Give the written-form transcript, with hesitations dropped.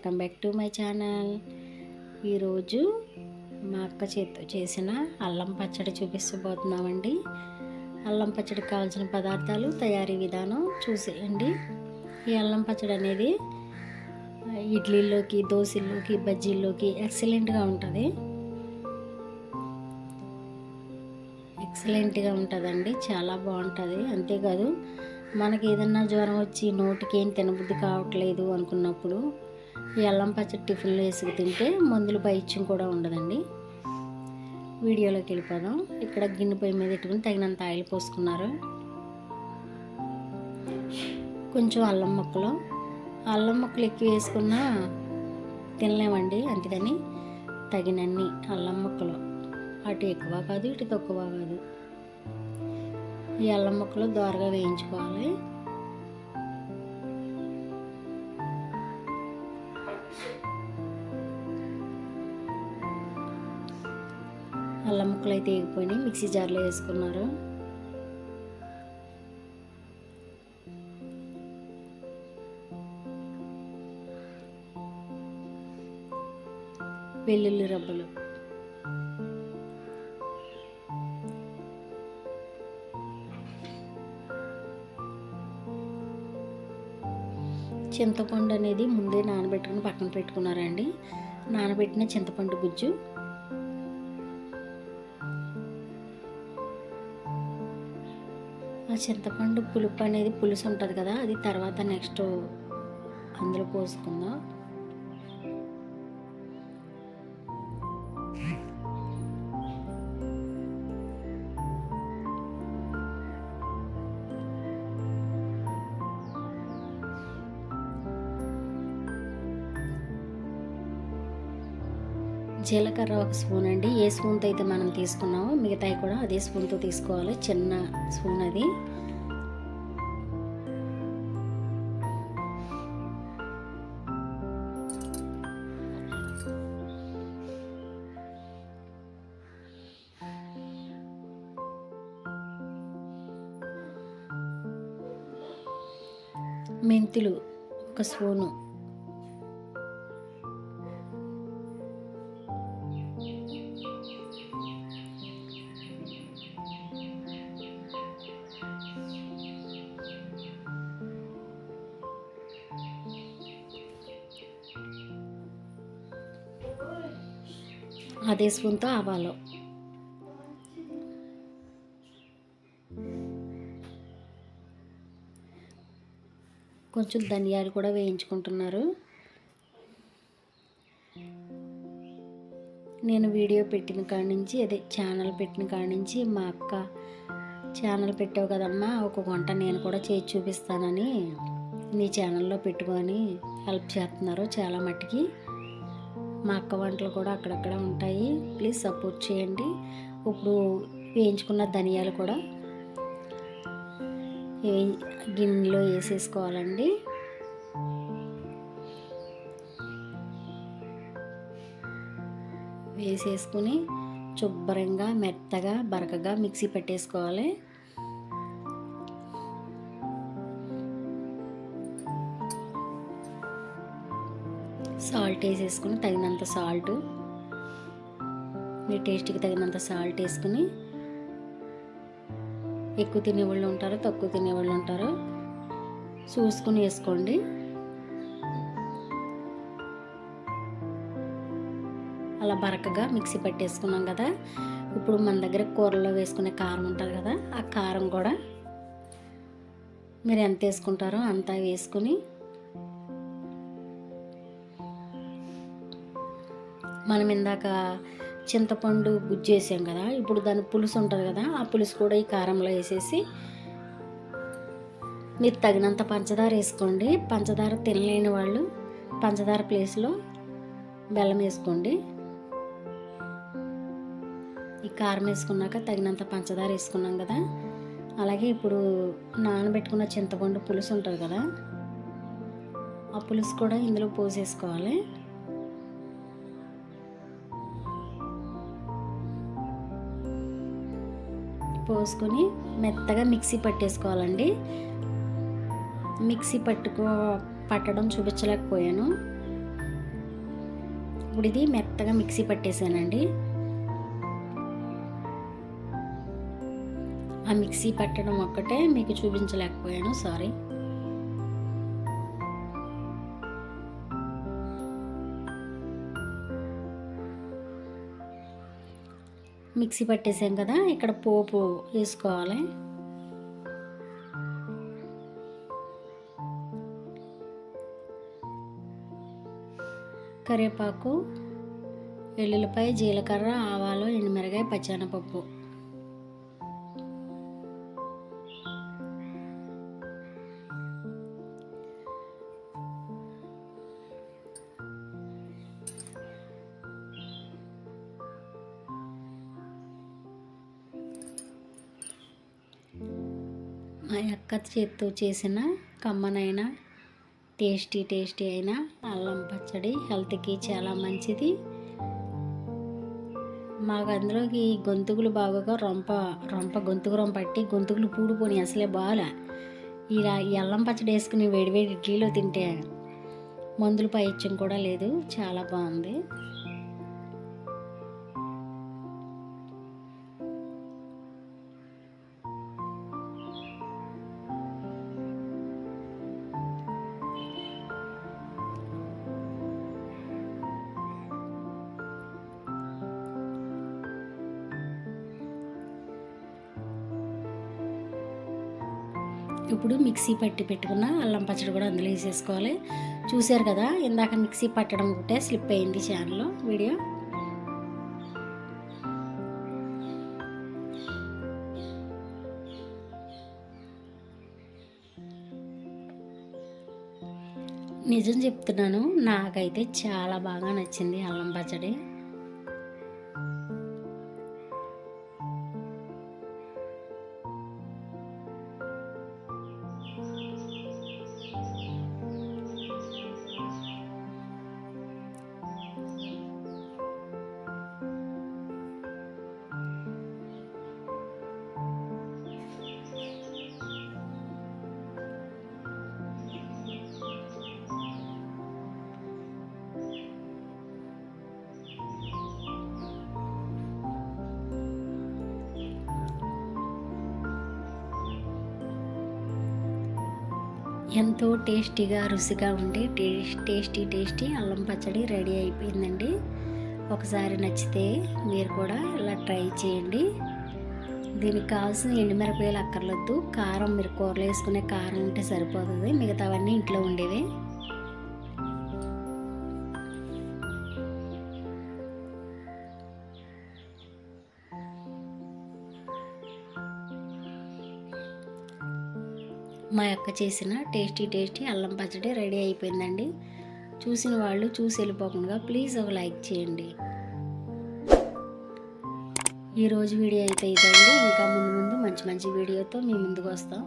Welcome back to my channel. ఈరోజు మా అక్క చేతితో చేసిన అల్లం పచ్చడి చూపిస్తూపోతున్నామండి. అల్లం పచ్చడికి కావాల్సిన పదార్థాలు, తయారీ విధానం చూసేయండి. ఈ అల్లం పచ్చడి అనేది ఇడ్లీలోకి, దోశల్లోకి, బజ్జీల్లోకి ఎక్సలెంట్గా ఉంటుందండి. చాలా బాగుంటుంది. అంతేకాదు మనకి ఏదన్నా జ్వరం వచ్చి నోటికి ఏం తినబుద్ధి కావట్లేదు అనుకున్నప్పుడు ఈ అల్లం పచ్చడి టిఫిన్లో వేసుకు తింటే మందులు పైత్యం కూడా ఉండదండి. వీడియోలోకి వెళ్ళిపోదాం. ఇక్కడ గిన్నె పొయ్యి మీద పెట్టుకుని తగినంత ఆయిల్ పోసుకున్నారు. కొంచెం అల్లం ముక్కలు ఎక్కువ వేసుకున్నా తినలేమండి. అందుకని తగినన్ని అల్లం ముక్కలు, అటు ఎక్కువ కాదు ఇటు తక్కువ కాదు. ఈ అల్లం ముక్కలు దోరగా వేయించుకోవాలి. అల్లం ముక్కలు అయితే వేగిపోయినాయి. మిక్సీ జార్లో వేసుకున్నారు. వెల్లుల్లి రబ్బలు, చింతపండు అనేది ముందే నానబెట్టుకుని పక్కన పెట్టుకున్నారండి. నానబెట్టిన చింతపండు గుజ్జు, ఆ చింతపండు పులుపు అనేది పులుసు ఉంటుంది కదా, అది తర్వాత నెక్స్ట్ అందులో పోసుకుందాం. జీలకర్ర 1 స్పూన్ అండి. ఏ స్పూన్తో అయితే మనం తీసుకున్నామో మిగతాయి కూడా అదే స్పూన్తో తీసుకోవాలి. చిన్న స్పూన్ అది. మెంతులు 1 స్పూను, అదే స్పూన్తో ఆవాలు, కొంచెం ధనియాలు కూడా వేయించుకుంటున్నారు. నేను వీడియో పెట్టిన కాడి నుంచి, అదే ఛానల్ పెట్టిన కాడి నుంచి మా అక్క ఛానల్ పెట్టావు కదమ్మా, ఒక వంట నేను కూడా చేసి చూపిస్తానని నీ ఛానల్లో పెట్టుకొని హెల్ప్ చేస్తున్నారు చాలా మట్టుకి. మా అక్క వంటలు కూడా అక్కడక్కడ ఉంటాయి, ప్లీజ్ సపోర్ట్ చేయండి. ఇప్పుడు వేయించుకున్న ధనియాలు కూడా గిన్నెలో వేసేసుకోవాలండి. వేసేసుకుని శుభ్రంగా మెత్తగా బరకగా మిక్సీ పెట్టేసుకోవాలి. సాల్ట్ వేసేసుకుని తగినంత సాల్ట్, మీ టేస్ట్కి తగినంత సాల్ట్ వేసుకుని, ఎక్కువ తినేవాళ్ళు ఉంటారు, తక్కువ తినేవాళ్ళు ఉంటారు, చూసుకుని వేసుకోండి. అలా బరకగా మిక్సీ పట్టేసుకున్నాం కదా. ఇప్పుడు మన దగ్గర కూరల్లో వేసుకునే కారం ఉంటుంది కదా, ఆ కారం కూడా మీరు ఎంత వేసుకుంటారో అంతా వేసుకుని, మనం ఇందాక చింతపండు గుజ్జు వేసాం కదా, ఇప్పుడు దాని పులుసు ఉంటుంది కదా, ఆ పులుసు కూడా ఈ కారంలో వేసేసి, మీరు తగినంత పంచదార వేసుకోండి. పంచదార తినలేని వాళ్ళు పంచదార ప్లేస్లో బెల్లం వేసుకోండి. ఈ కారం వేసుకున్నాక తగినంత పంచదార వేసుకున్నాం కదా. అలాగే ఇప్పుడు నానబెట్టుకున్న చింతపండు పులుసు ఉంటుంది కదా, ఆ పులుసు కూడా ఇందులో పోసేసుకోవాలి. పోసుకొని మెత్తగా మిక్సీ పట్టేసుకోవాలండి. మిక్సీ పట్టడం చూపించలేకపోయాను. ఇప్పుడు ఇది మెత్తగా మిక్సీ పట్టేసానండి. ఆ మిక్సీ పట్టడం ఒక్కటే మీకు చూపించలేకపోయాను, సారీ. మిక్సీ పట్టేసాం కదా, ఇక్కడ పోపు వేసుకోవాలి. కరివేపాకు, వెల్లుల్లిపాయ, జీలకర్ర, ఆవాలు, ఎండుమిరగాయ, పచ్చెనపప్పు. మా అక్క చేత్తో చేసిన కమ్మనైన టేస్టీ అయిన అల్లం పచ్చడి హెల్త్కి చాలా మంచిది. మాకు అందులోకి గొంతుకులు బాగా గొంతుకు పట్టి గొంతుకులు పూడిపోని అసలే బాగా. ఇలా ఈ అల్లం పచ్చడి వేసుకుని వేడివేడి ఇడ్లీలో తింటే మందులు పైత్యం కూడా లేదు, చాలా బాగుంది. ఇప్పుడు మిక్సీ పట్టి పెట్టుకున్న అల్లం పచ్చడి కూడా అందులో వేసేసుకోవాలి. చూశారు కదా, ఇందాక మిక్సీ పట్టడం ఒకటే స్లిప్ అయింది ఛానల్లో వీడియో. నిజం చెప్తున్నాను, నాకైతే చాలా బాగా నచ్చింది అల్లం పచ్చడి. ఎంతో టేస్టీగా రుచిగా ఉండే టేస్టీ అల్లం పచ్చడి రెడీ అయిపోయిందండి. ఒకసారి నచ్చితే మీరు కూడా ఇలా ట్రై చేయండి. దీనికి కావాల్సిన ఎండుమిరపకాయలు అక్కర్లొద్దు, కారం మీరు కూరలో వేసుకునే కారం ఉంటే సరిపోతుంది, మిగతావన్నీ ఇంట్లో ఉండేవే. మా అక్క చేసిన టేస్టీ అల్లం పచ్చడి రెడీ అయిపోయిందండి. చూసిన వాళ్ళు చూసి వెళ్ళిపోకుండా ప్లీజ్ ఒక లైక్ చేయండి. ఈరోజు వీడియో అయితే ఇదండి. ఇంకా ముందు మంచి వీడియోతో మీ ముందుకు వస్తాం.